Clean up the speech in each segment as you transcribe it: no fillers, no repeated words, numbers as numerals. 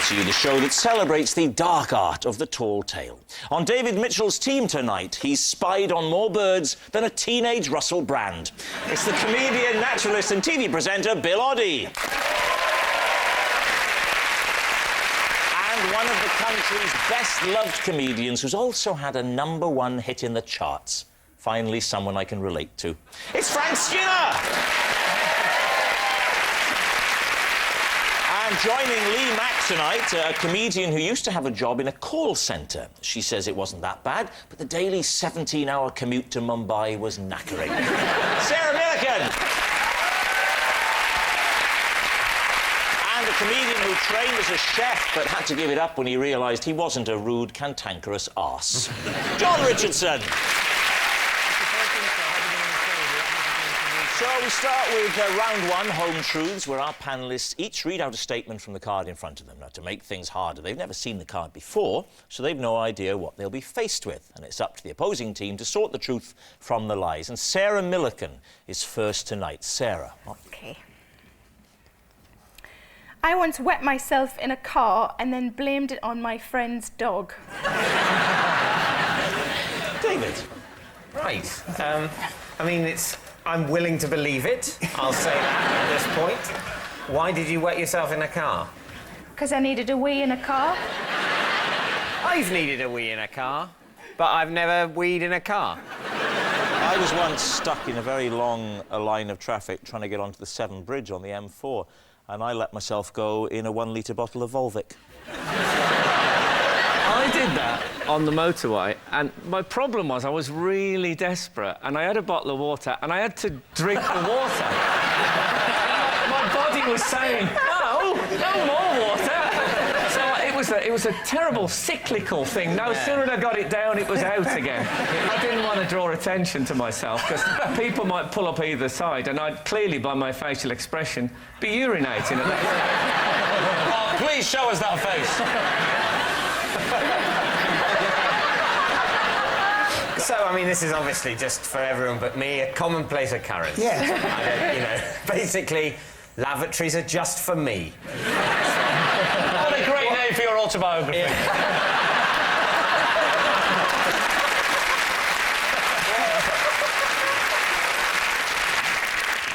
to you the show that celebrates the dark art of the tall tale. On David Mitchell's team tonight, he's spied on more birds than a teenage Russell Brand. It's the comedian, naturalist and TV presenter Bill Oddie. And one of the country's best-loved comedians who's also had a #1 hit in the charts. Finally, someone I can relate to. It's Frank Skinner! And joining Lee Mack tonight, a comedian who used to have a job in a call centre. She says it wasn't that bad, but the daily 17-hour commute to Mumbai was knackering. Sarah Millican! And a comedian who trained as a chef but had to give it up when he realised he wasn't a rude, cantankerous arse. John Richardson! So we start with round one, Home Truths, where our panellists each read out a statement from the card in front of them. Now, to make things harder, they've never seen the card before, so they've no idea what they'll be faced with. And it's up to the opposing team to sort the truth from the lies. And Sarah Millican is first tonight. Sarah. OK. I once wet myself in a car and then blamed it on my friend's dog. David. Right. I mean, I'm willing to believe it, I'll say that at this point. Why did you wet yourself in a car? Because I needed a wee in a car. I've needed a wee in a car, but I've never weed in a car. I was once stuck in a very long line of traffic trying to get onto the Severn Bridge on the M4, and I let myself go in a 1-litre bottle of Volvic. I did that on the motorway, and my problem was I was really desperate, and I had a bottle of water, and I had to drink the water. My body was saying, no more water. So it was a terrible cyclical thing. No sooner I got it down, it was out again. I didn't want to draw attention to myself, because people might pull up either side, and I'd clearly, by my facial expression, be urinating at that. Oh, please show us that face. So, I mean, this is obviously just for everyone but me, a commonplace occurrence. Yeah. Basically, lavatories are just for me. What a great name for your autobiography. Yeah.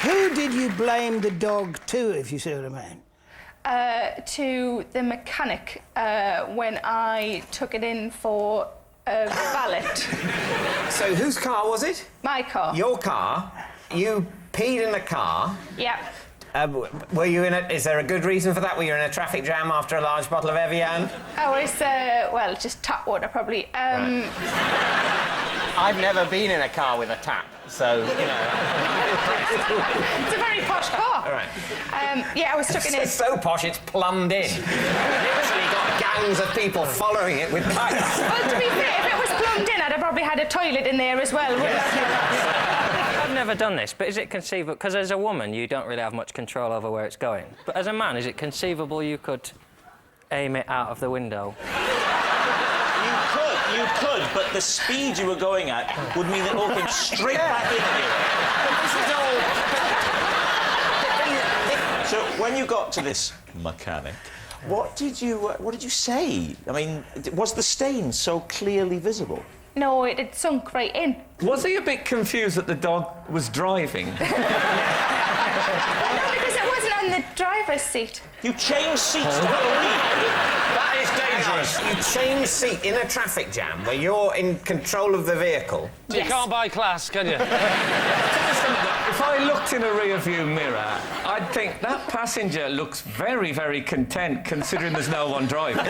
Who did you blame the dog to, if you see what I mean? To the mechanic when I took it in for a valet. So whose car was it? My car. Your car. You peed in the car. Yeah. Were you in is there a good reason for that? Were you in a traffic jam after a large bottle of Evian? I was, well, just tap water, probably. Right. I've never been in a car with a tap, so, you know... It's a very posh car. All right. Yeah, I was stuck in it. It's so posh, it's plumbed in. Literally got gangs of people following it with pipes. Well, to be fair, if it was plumbed in, I'd have probably had a toilet in there as well. I've never done this, but is it conceivable... Because as a woman, you don't really have much control over where it's going. But as a man, is it conceivable you could aim it out of the window? You could, but the speed you were going at would mean it all came straight back into you. So when you got to this mechanic, what did you say? I mean, was the stain so clearly visible? No, it had sunk right in. Was he a bit confused that the dog was driving? No, because it wasn't on the driver's seat. You changed seats to Halloween. That is dangerous. You change seat in a traffic jam where you're in control of the vehicle. So you can't buy class, can you? If I looked in a rear-view mirror, I'd think that passenger looks very, very content, considering there's no one driving.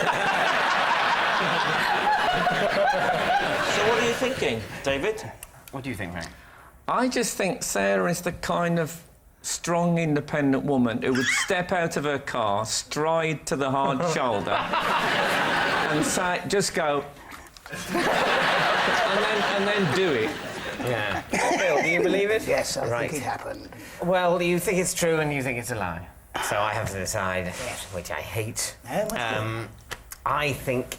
So what are you thinking, David? What do you think, Frank? I just think Sarah is the kind of strong, independent woman who would step out of her car, stride to the hard shoulder, and say, just go, and then do it. Yeah. Bill, do you believe it? Yes, I think it happened. Well, you think it's true and you think it's a lie. So I have to decide, which I hate. I think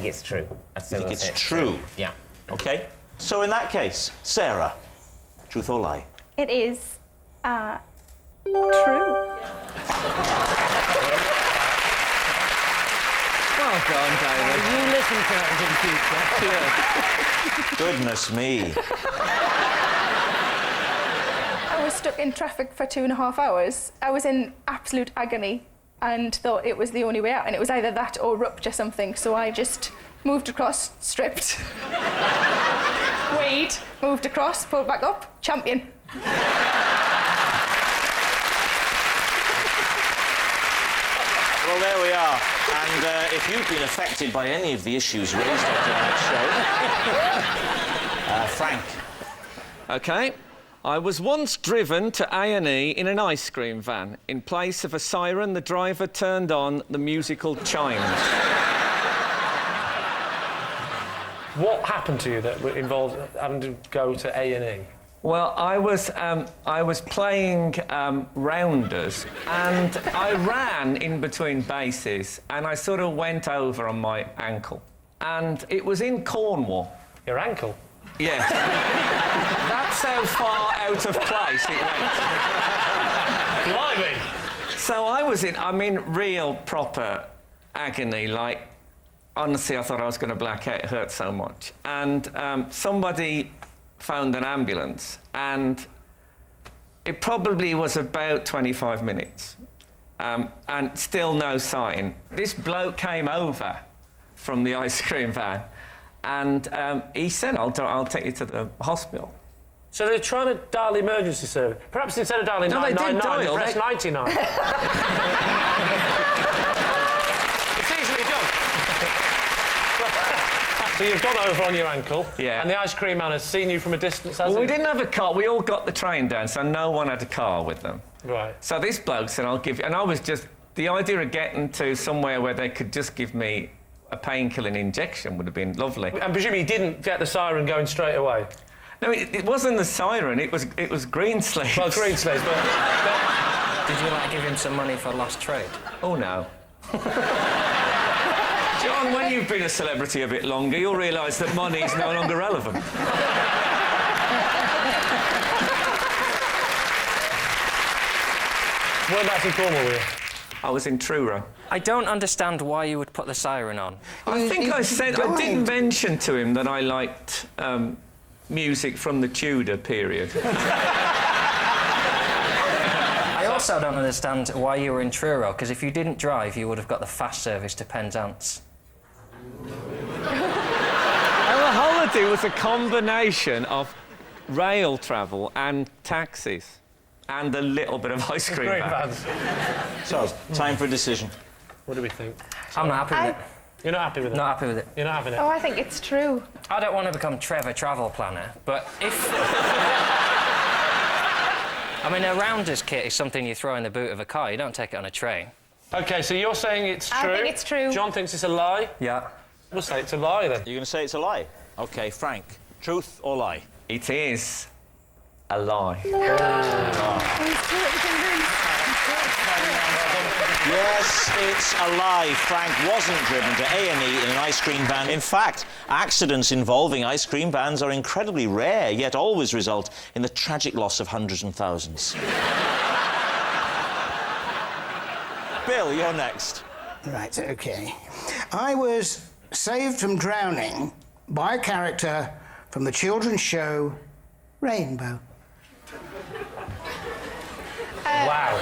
it's true. I think it's true? Yeah. OK. So in that case, Sarah, truth or lie? It is, true. Oh, go on, David. You listen to us in future. Goodness me. I was stuck in traffic for 2.5 hours. I was in absolute agony and thought it was the only way out, and it was either that or rupture something, so I just moved across, stripped, weighed, moved across, pulled back up, champion. Well, there we are. And if you've been affected by any of the issues raised on tonight's show, Frank. OK. I was once driven to A&E in an ice cream van. In place of a siren, the driver turned on the musical chimes. What happened to you that involved having to go to A&E? Well, I was playing rounders, and I ran in between bases, and I sort of went over on my ankle. And it was in Cornwall. Your ankle? Yes. That's how far out of place it went. Blimey! So I'm in real proper agony, like, honestly, I thought I was going to black out, it hurt so much. And somebody phoned an ambulance, and it probably was about 25 minutes, and still no sign. This bloke came over from the ice cream van, and he said, I'll take you to the hospital. So they're trying to dial the emergency service. Perhaps instead of dialing 999, they press 99. It's easily done. So you've gone over on your ankle, yeah, and the ice cream man has seen you from a distance, has he? We didn't have a car. We all got the train down, so no one had a car with them. Right. So this bloke said, I'll give you... And I was just... The idea of getting to somewhere where they could just give me a painkilling injection would have been lovely. And presumably you didn't get the siren going straight away? No, it wasn't the siren. It was green sleeves. Well, green sleeves, but... Did you, like, give him some money for lost trade? Oh, no. John, when you've been a celebrity a bit longer, you'll realise that money is no longer relevant. Whereabouts in Cornwall were you? I was in Truro. I don't understand why you would put the siren on. I think I did mention to him that I liked music from the Tudor period. I also don't understand why you were in Truro, because if you didn't drive, you would have got the fast service to Penzance. Our holiday was a combination of rail travel and taxis, and a little bit of ice cream vans. So, time for a decision. What do we think? I'm not happy with it. You're not happy with it? Not happy with it. You're not having it? Oh, I think it's true. I don't want to become Trevor Travel Planner, but if... I mean, a rounders kit is something you throw in the boot of a car. You don't take it on a train. OK, so you're saying it's true? I think it's true. John thinks it's a lie? Yeah. We'll say it's a lie, then. You're going to say it's a lie? OK, Frank, truth or lie? It is a lie. Yes, it's a lie. Frank wasn't driven to A&E in an ice cream van. In fact, accidents involving ice cream vans are incredibly rare, yet always result in the tragic loss of hundreds and thousands. Bill, you're next. Right, OK. I was saved from drowning by a character from the children's show Rainbow. Wow.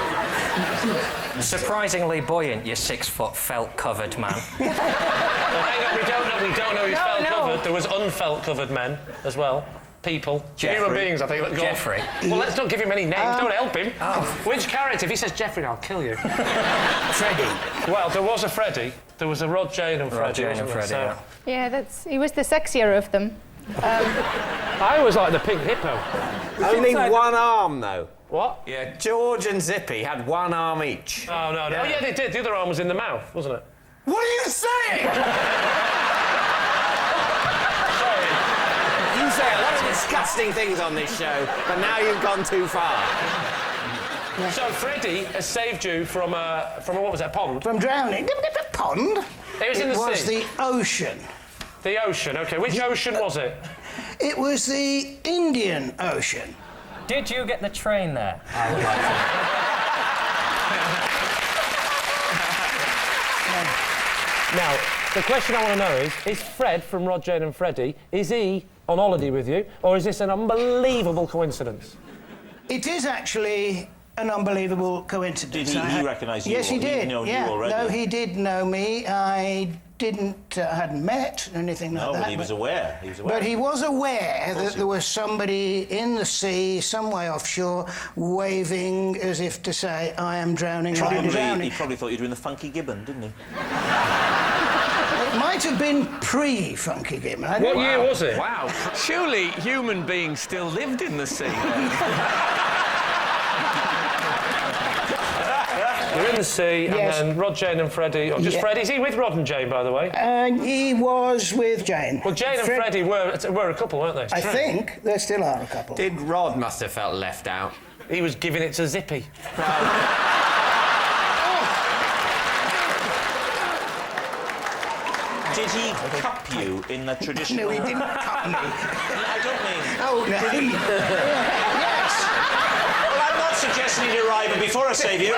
Surprisingly buoyant, you 6-foot felt-covered man. Well, hang on, we don't know he's felt-covered. There was unfelt-covered men as well. People. Jeffrey. Human beings, I think. That Jeffrey. Well, let's not give him any names. Don't help him. Oh. Which character? If he says Jeffrey, I'll kill you. Freddie. Well, there was a Freddie. There was a Rod, Jane and Freddie. Rod, Jane and Freddie, yeah. Yeah, he was the sexier of them. I always like the pink hippo. Only one arm, though. What? Yeah, George and Zippy had one arm each. Oh, no. Yeah. Oh, yeah, they did. The other arm was in the mouth, wasn't it? What are you saying? Sorry. You say a lot of disgusting things on this show, but now you've gone too far. So Freddie has saved you from a what was that, pond? From drowning. The pond? It was in the sea. It was the ocean. The ocean, OK. Which ocean was it? It was the Indian Ocean. Did you get the train there? I would like to. Now, The question I want to know is Fred from Rod, Jane and Freddie, is he on holiday with you, or is this an unbelievable coincidence? It is actually an unbelievable coincidence. Did he recognise you? Yes, he did. He'd known yeah. you already? No, he did know me. I hadn't met or anything like that. No, but he was aware. He was aware. But he was aware that there was somebody in the sea, some way offshore, waving as if to say, I am drowning, I am drowning. He probably thought you were doing the Funky Gibbon, didn't he? It might have been pre-Funky Gibbon. What year was it? Wow. Surely human beings still lived in the sea. You're in the sea, Yes. and then Rod, Jane and Freddie, or just Yeah. Freddie. Is he with Rod and Jane, by the way? He was with Jane. Well, Jane and Freddie were a couple, weren't they? I think there still are a couple. Did Rod must have felt left out? He was giving it to Zippy. Did he cup you in the traditional... No, he didn't cut me. I don't mean... Oh, no. Yes. Well, I'm not suggesting he'd arrive before I save you.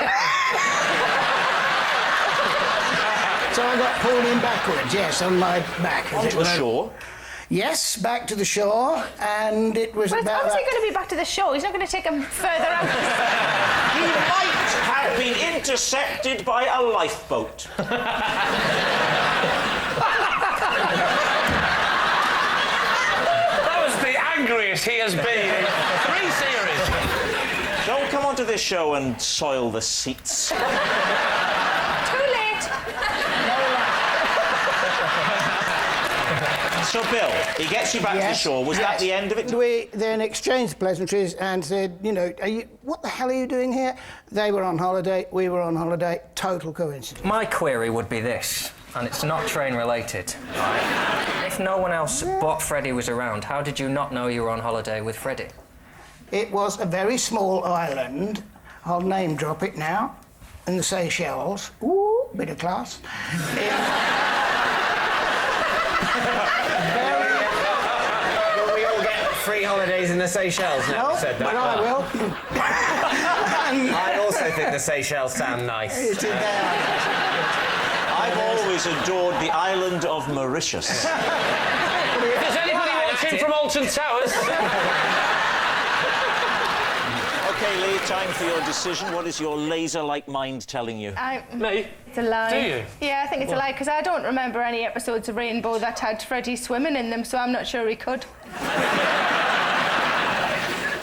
So I got pulled in backwards, yes, on my back. as it Onto the were. shore. Yes, back to the shore, and it was Well, about... how's he going to be back to the shore? He's not going to take him further out. He might have been intercepted by a lifeboat. That was the angriest he has been in 3 series. Don't come onto this show and soil the seats. Too late. So, Bill, he gets you back to the Yes, shore. Was that yes. the end of it? We then exchanged pleasantries and said, you know, what the hell are you doing here? They were on holiday, we were on holiday. Total coincidence. My query would be this, and it's not train related. Right? If no one else but Freddie was around, how did you not know you were on holiday with Freddie? It was a very small island. I'll name drop it now. In the Seychelles. Ooh, bit of class. Will we all get free holidays in the Seychelles now? No, you said that. but I will. I also think the Seychelles sound nice. It's in there. I've always adored the island of Mauritius. Does anybody watching from Alton Towers? OK, Lee, time for your decision. What is your laser-like mind telling you? Me? It's a lie. Do you? Yeah, I think it's a lie, because I don't remember any episodes of Rainbow that had Freddie swimming in them, so I'm not sure he could.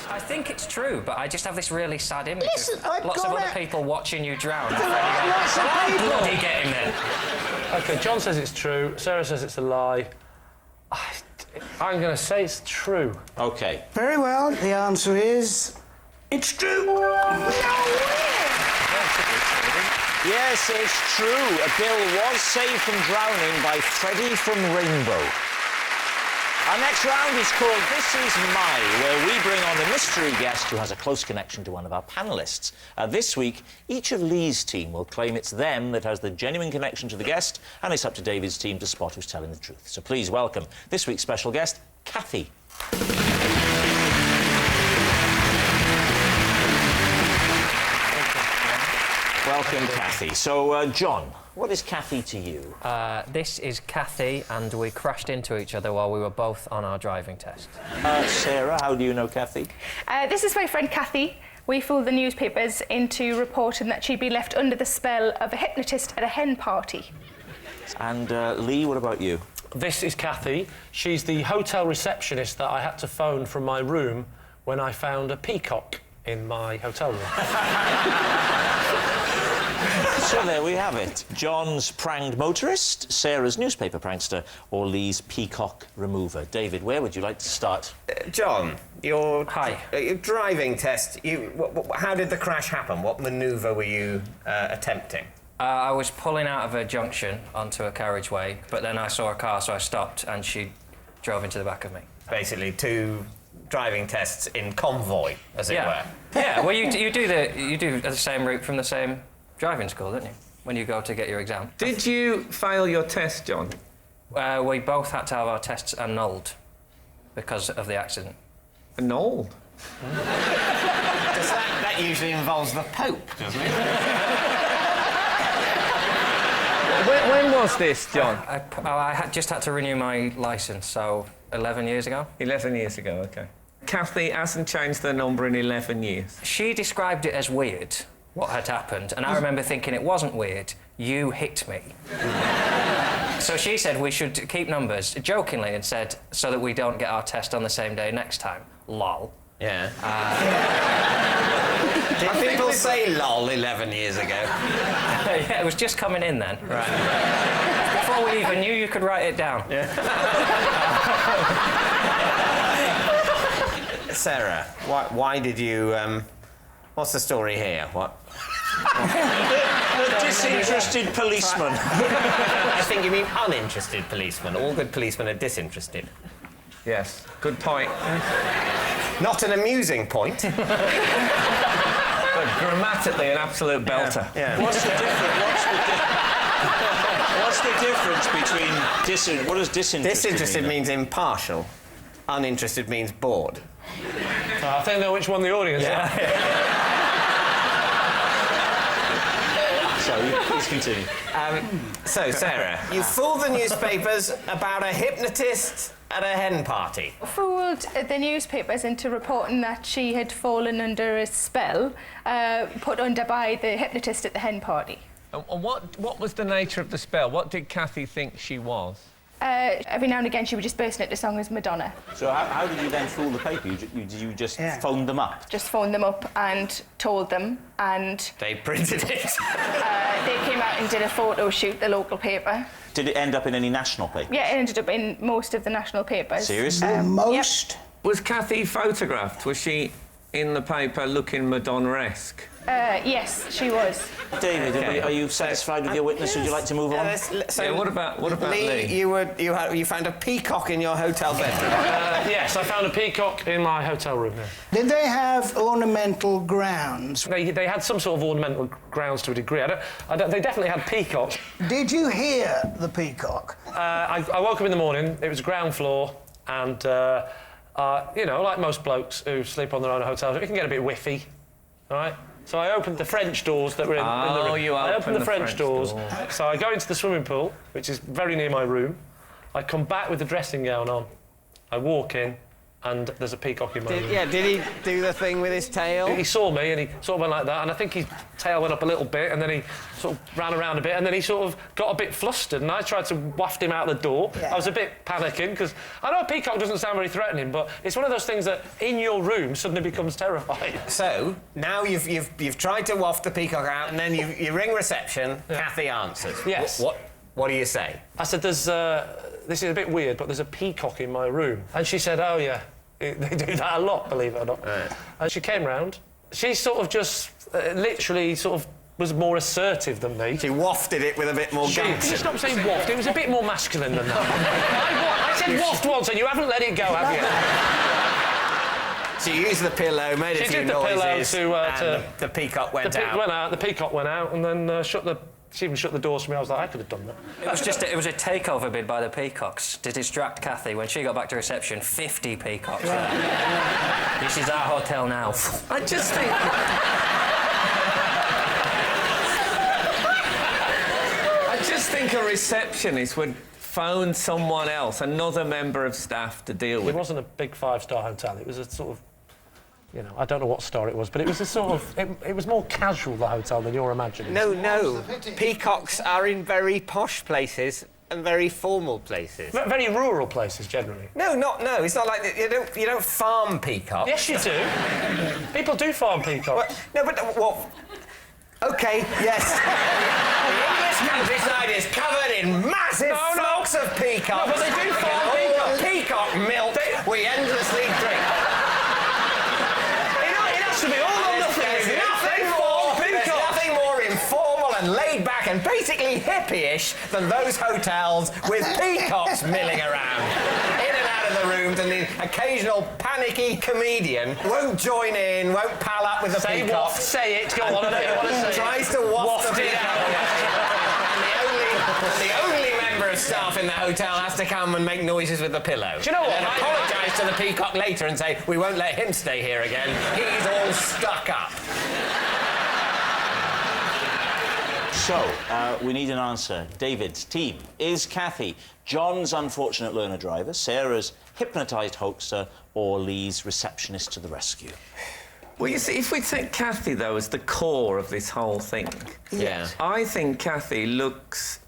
I think it's true, but I just have this really sad image Listen, of I've lots of got other it. people watching you drown. There are lots of people. Bloody get him in. OK, John says it's true. Sarah says it's a lie. I'm going to say it's true. OK. Very well, the answer is... It's true. No way! Yes, it's true. Bill was saved from drowning by Freddie from Rainbow. Our next round is called This Is My, where we bring on a mystery guest who has a close connection to one of our panellists. This week, each of Lee's team will claim it's them that has the genuine connection to the guest, and it's up to David's team to spot who's telling the truth. So please welcome this week's special guest, Kathy. Welcome, Kathy. So, John, what is Kathy to you? This is Kathy, and we crashed into each other while we were both on our driving test. Sarah, how do you know Kathy? This is my friend Kathy. We fooled the newspapers into reporting that she'd been left under the spell of a hypnotist at a hen party. And Lee, what about you? This is Kathy. She's the hotel receptionist that I had to phone from my room when I found a peacock in my hotel room. So there we have it. John's pranged motorist, Sarah's newspaper prankster, or Lee's peacock remover. David, where would you like to start? John, your Hi. Your driving test. How did the crash happen? What manoeuvre were you attempting? I was pulling out of a junction onto a carriageway, but then I saw a car, so I stopped, and she drove into the back of me. Basically, 2 driving tests in convoy, as it were. Yeah. Well, you do the same route from the same driving school, don't you? When you go to get your exam. Did you fail your test, John? We both had to have our tests annulled because of the accident. Annulled? That usually involves the Pope, doesn't it? When was this, John? I just had to renew my licence, so 11 years ago. 11 years ago, OK. Kathy hasn't changed the number in 11 years. She described it as weird, what had happened, and I remember thinking it wasn't weird. You hit me. So she said we should keep numbers, jokingly, and said, so that we don't get our test on the same day next time. Lol. Yeah. Did people say lol 11 years ago? Yeah, it was just coming in then. Right. Before we even knew you could write it down. Yeah. Sarah, why did you... what's the story here? What? The disinterested policeman. I think you mean uninterested policeman. All good policemen are disinterested. Yes, good point. Not an amusing point. But grammatically, an absolute belter. Yeah. What's the difference between what does disinterested Disinterested mean? means impartial. Uninterested means bored. I think I know which one the audience is. Sorry, please continue. So, Sarah, you fooled the newspapers about a hypnotist at a hen party. Fooled the newspapers into reporting that she had fallen under a spell put under by the hypnotist at the hen party. And what was the nature of the spell? What did Kathy think she was? Every now and again she would just burst into song as Madonna. So how did you then fool the paper? Did you just phone them up? Just phoned them up and told them, and... They printed it. they came out and did a photo shoot, the local paper. Did it end up in any national paper? Yeah, it ended up in most of the national papers. Seriously? Most? Yep. Was Kathy photographed? Was she in the paper looking Madonna-esque? Yes, she was. David, are you satisfied with your witness? Would you like to move on? So what about Lee? Lee? You found a peacock in your hotel bedroom. Yes, I found a peacock in my hotel room. Yeah. Did they have ornamental grounds? They had some sort of ornamental grounds to a degree. They definitely had peacocks. Did you hear the peacock? I woke up in the morning. It was ground floor, and you know, like most blokes who sleep on their own hotels, it can get a bit whiffy, all right? So I opened the French doors that were in the room. I opened the French doors. So I go into the swimming pool, which is very near my room. I come back with the dressing gown on. I walk in, and there's a peacock in my room. Yeah, did he do the thing with his tail? He saw me, and he sort of went like that, and I think his tail went up a little bit, and then he sort of ran around a bit, and then he sort of got a bit flustered, and I tried to waft him out the door. Yeah. I was a bit panicking, because I know a peacock doesn't sound very threatening, but it's one of those things that in your room suddenly becomes terrifying. So, now you've tried to waft the peacock out, and then you ring reception, Kathy answers. Yes. What do you say? I said, this is a bit weird, but there's a peacock in my room. And she said, oh, yeah, they do that a lot, believe it or not. Right. And she came round. She sort of just literally sort of was more assertive than me. She wafted it with a bit more gumption. Stop saying waft. It was a bit more masculine than that. I said waft once, and you haven't let it go, have you? She used the pillow, made a few noises, and the peacock went out. The peacock went out, and then she even shut the doors for me. I was like, I could have done that. It was a takeover bid by the peacocks to distract Kathy. When she got back to reception, 50 peacocks. Yeah. This is our hotel now. I just think... I just think a receptionist would phone someone else, another member of staff, to deal with it. It wasn't a big five-star hotel. It was a sort of... You know, I don't know what star it was, but it was a sort of... It was more casual, the hotel, than you're imagining. No. Peacocks are in very posh places and very formal places. Very rural places, generally. No. It's not like you don't farm peacocks. Yes, you do. People do farm peacocks. OK, yes. The English countryside is covered in massive flocks of peacocks. No, but they do farm peacocks. Peacock milk we endlessly drink. And laid back and basically hippie-ish than those hotels with peacocks milling around in and out of the rooms, and the occasional panicky comedian won't join in, won't pal up with the peacock. Say it, go on. Tries to waft the peacock. And the only member of staff in the hotel has to come and make noises with the pillow. Do you know what? And apologise to the peacock later and say, we won't let him stay here again. He's all stuck up. So, we need an answer. David's team. Is Kathy John's unfortunate learner driver, Sarah's hypnotised hoaxer, or Lee's receptionist to the rescue? Well, you see, if we take Kathy, though, as the core of this whole thing, Yeah. I think Kathy looks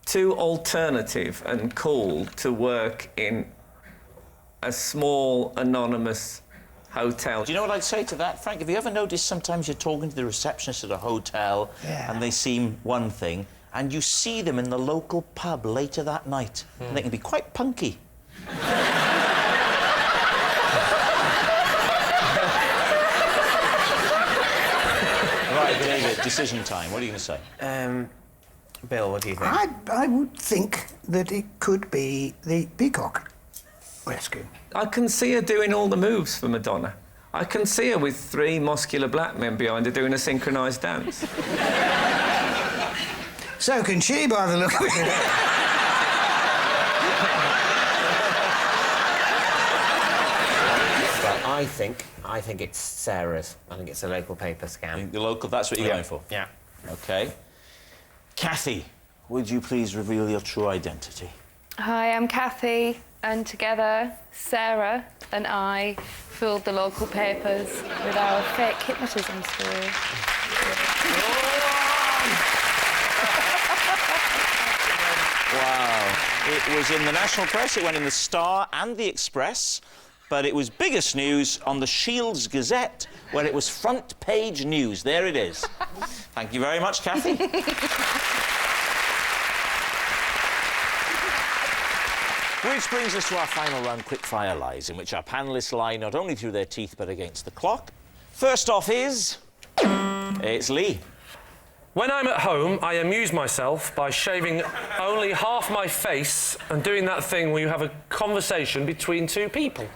too alternative and cool to work in a small, anonymous hotel. Do you know what I'd say to that, Frank? Have you ever noticed sometimes you're talking to the receptionist at a hotel and they seem one thing, and you see them in the local pub later that night, and they can be quite punky. Right, David, decision time. What are you going to say? Bill, what do you think? I would think that it could be the Peacock rescue. I can see her doing all the moves for Madonna. I can see her with 3 muscular black men behind her doing a synchronised dance. So can she, by the look of it. Well, I think it's Sarah's. I think it's a local paper scam. The local, that's what you're going for? Yeah. OK. Kathy, would you please reveal your true identity? Hi, I'm Kathy, and together, Sarah and I fooled the local papers with our fake hypnotism story. Wow. It was in the national press, it went in the Star and the Express, but it was biggest news on the Shields Gazette, where it was front page news. There it is. Thank you very much, Kathy. Which brings us to our final round, Quickfire Lies, in which our panellists lie not only through their teeth but against the clock. First off is... it's Lee. When I'm at home, I amuse myself by shaving only half my face and doing that thing where you have a conversation between 2 people.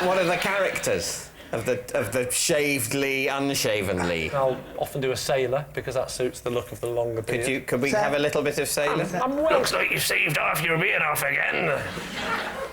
What are the characters of the shaved Lee, unshaven Lee? I'll often do a sailor because that suits the look of the longer beard. Could we have a little bit of sailor? Looks like you've shaved half your beard off again.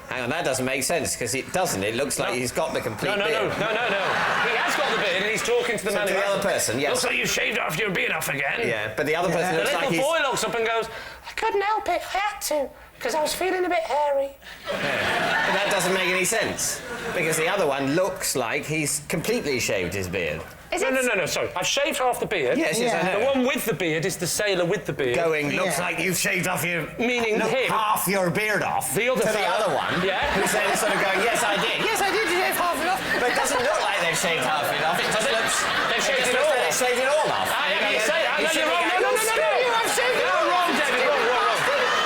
Hang on, that doesn't make sense because it doesn't. It looks like he's got the complete No. beard. He has got the beard and he's talking to the man To who the other hasn't. person, yes. Looks like you've shaved off your beard off again. Yeah, but the other person The looks like little he's... boy looks up and goes, I couldn't help it, I had to, because I was feeling a bit hairy. But that doesn't make any sense because the other one looks like he's completely shaved his beard. No, sorry. I've shaved half the beard. Yes, I know. The one with the beard is the sailor with the beard. Looks like you've shaved off your... Meaning him. half your beard off. The other to the fella. other one. Yeah. Who's then sort of going, yes, I did. Yes, I did shave half it off. But it doesn't look like they've shaved half it off. It just looks... They've shaved it looks all like off. they've shaved it all off. You say that. You No, should you're wrong. be going, No. I've shaved it No, all wrong, off. David. Wrong.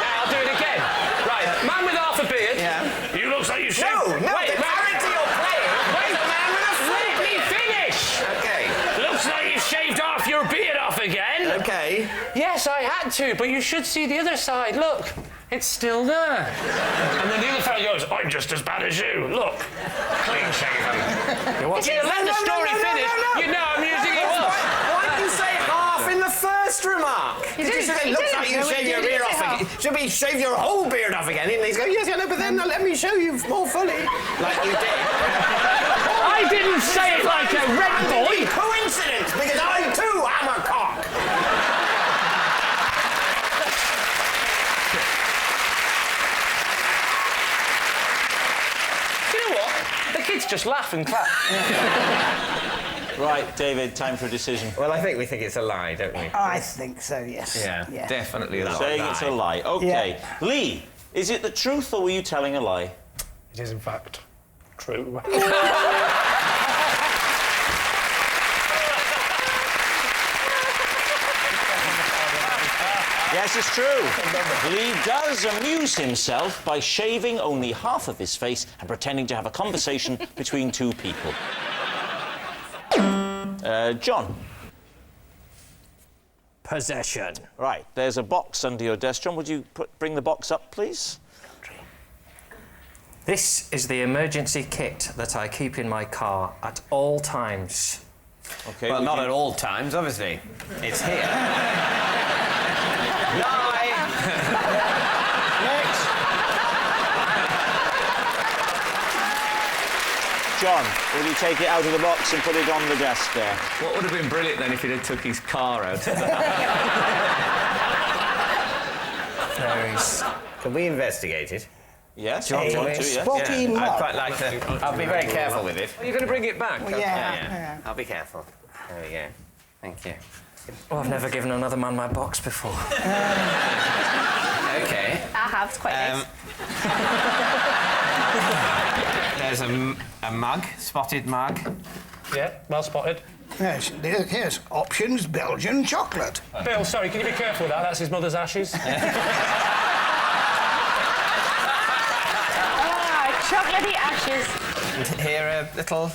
Now, I'll do it again. Right, man with half a beard. Yeah. You looks like you shaved... No, Wait, the character you're playing is a man with a let me finish! Okay. Looks like you shaved half your beard off again. Okay. Yes, I had to, but you should see the other side. Look, it's still there. And then the other fellow goes, I'm just as bad as you. Look, clean shaven. Let the story finish. You know I'm using it up. Why didn't you say half in the first remark? Did you say it looks like you shaved your beard off again? Should be shave your whole beard off again? And he's going, yes, I know, but then let me show you more fully. Like you did. I didn't say it like a red boy. Coincidence, because I too am a cock. Do you know what? The kids just laugh and clap. Right, David, time for a decision. Well, I think we think it's a lie, don't we? I think so, yes. Yeah. Definitely a lie. Saying it's a lie. OK. Lee, is it the truth or were you telling a lie? It is, in fact, true. Yes, it's true. Lee does amuse himself by shaving only half of his face and pretending to have a conversation between 2 people. John. Possession. Right, there's a box under your desk. John, would you bring the box up, please? This is the emergency kit that I keep in my car at all times. OK. Well, not at all times, obviously. It's here. Lie! Next! John, will you take it out of the box and put it on the desk there? What would have been brilliant then if he'd have took his car out? Can we investigate it? Yes, I want to, yes. Spotty mug. I'd quite like to. I'll be very careful with it. Are you going to bring it back? Well, yeah. I'll be careful. There we go. Thank you. Oh, I've never given another man my box before. Okay. I have, it's quite nice. There's a mug, spotted mug. Yeah, well spotted. Yes, here's options Belgian chocolate. Bill, sorry, can you be careful with that? That's his mother's ashes. Chocolatey ashes. And here a little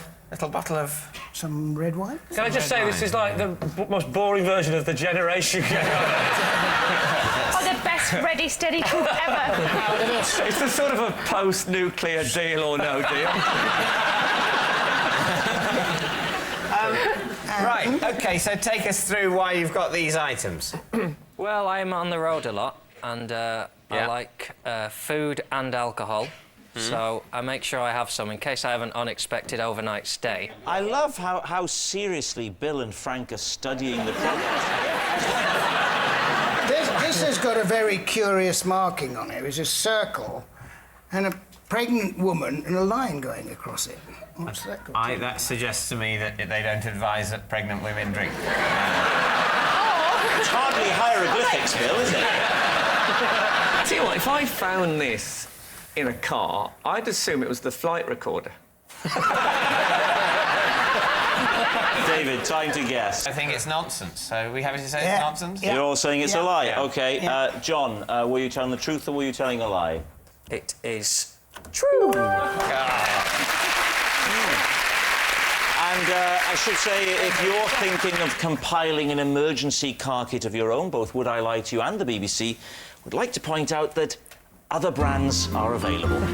bottle of. Some red wine? Can I just say this is like the most boring version of the generation. Oh, the best ready, steady cook ever. It's a sort of a post-nuclear deal or no deal. Right, OK, so take us through why you've got these items. Well, I'm on the road a lot, and I like food and alcohol. So I make sure I have some in case I have an unexpected overnight stay. I love how seriously Bill and Frank are studying the product. This has got a very curious marking on it. It's a circle and a pregnant woman and a line going across it. What's that got to do? That suggests to me that they don't advise that pregnant women drink. It's hardly hieroglyphics, Bill, is it? I tell you what, if I found this in a car, I'd assume it was the flight recorder. David, time to guess. I think it's nonsense, so we have to say it's nonsense? You're all saying it's a lie? Yeah. OK. Yeah. John, were you telling the truth or were you telling a lie? It is true. And I should say, if you're thinking of compiling an emergency car kit of your own, both Would I Lie to You and the BBC would like to point out that other brands are available. And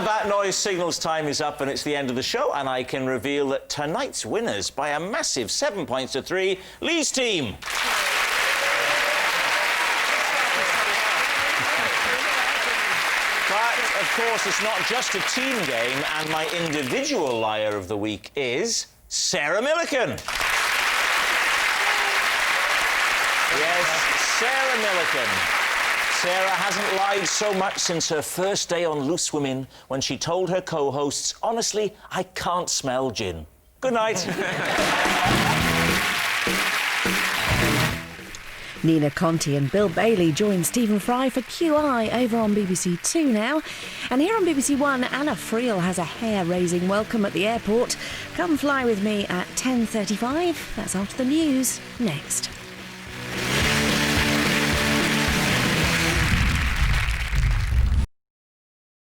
that noise signals time is up and it's the end of the show, and I can reveal that tonight's winners by a massive 7 points to 3, Lee's team. Of course, it's not just a team game, and my individual liar of the week is Sarah Milliken. Yes, Sarah Milliken. Sarah hasn't lied so much since her first day on Loose Women when she told her co-hosts, honestly, I can't smell gin. Good night. Nina Conti and Bill Bailey join Stephen Fry for QI over on BBC Two now. And here on BBC One, Anna Friel has a hair-raising welcome at the airport. Come fly with me at 10:35. That's after the news. Next.